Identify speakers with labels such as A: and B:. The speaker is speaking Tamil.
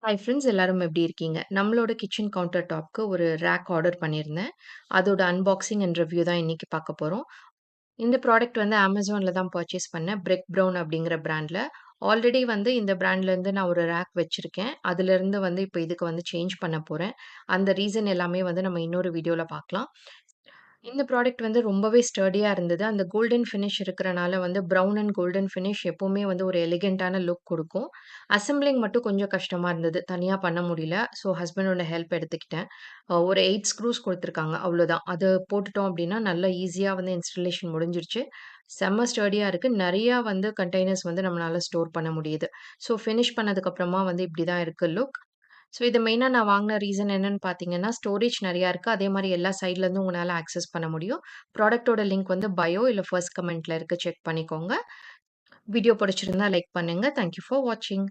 A: ஹாய் ஃப்ரெண்ட்ஸ் எல்லாரும் எப்படி இருக்கீங்க? நம்மளோட கிச்சன் கவுண்டர் டாப்க்கு ஒரு ரேக் ஆர்டர் பண்ணியிருந்தேன். அதோட அன்பாக்சிங் அண்ட் ரிவ்யூ தான் இன்னைக்கு பார்க்க போறோம். இந்த ப்ராடக்ட் வந்து Amazonல தான் பர்ச்சேஸ் பண்ணேன். பிரெக் ப்ரவுன் அப்படிங்கிற பிராண்ட்ல. ஆல்ரெடி வந்து இந்த பிராண்ட்லேருந்து நான் ஒரு ரேக் வச்சிருக்கேன். அதுலேருந்து வந்து இப்போ இதுக்கு வந்து சேஞ்ச் பண்ண போறேன். அந்த ரீசன் எல்லாமே வந்து நம்ம இன்னொரு வீடியோல பார்க்கலாம். இந்த ப்ராடக்ட் வந்து ரொம்பவே ஸ்டர்டியா இருந்தது. அந்த கோல்டன் ஃபினிஷ் இருக்கிறனால வந்து ப்ரவுன் அண்ட் கோல்டன் ஃபினிஷ் எப்பவுமே வந்து ஒரு எலிகன்ட்டான லுக் குடுக்கும். அசெம்பிளிங் மட்டும் கொஞ்சம் கஷ்டமா இருந்தது. தனியா பண்ண முடியல. ஸோ ஹஸ்பண்டோட ஹெல்ப் எடுத்துக்கிட்டேன். ஒரு 8 ஸ்க்ரூஸ் குடுத்துருக்காங்க. அவ்வளோதான். அத போட்டுட்டோம் அப்டின்னா, நல்லா ஈஸியா வந்து இன்ஸ்டாலேஷன் முடிஞ்சிருச்சு. செம்ம ஸ்டர்டியா இருக்கு. நெறையா வந்து கண்டெய்னர்ஸ் வந்து நம்மளால ஸ்டோர் பண்ண முடியுது. ஸோ ஃபினிஷ் பண்ணதுக்கப்புறமா வந்து இப்டி தான் இருக்கு லுக். ஸோ இத மெயினா நான் வாங்குன ரீசன் என்னன்னு பார்த்தீங்கன்னா, ஸ்டோரேஜ் நெறையா இருக்கு. அதே மாரி எல்லா சைட்லருந்தும் உங்கனால ஆக்சஸ் பண்ண முடியும். ப்ராடக்ட்டோட லிங்க் வந்து பயோ இல்ல ஃபர்ஸ்ட் கமெண்ட்ல இருக்கு. செக் பண்ணிக்கோங்க. வீடியோ பிடிச்சிருந்தா லைக் பண்ணுங்க. தேங்க் யூ ஃபார் வாட்சிங்.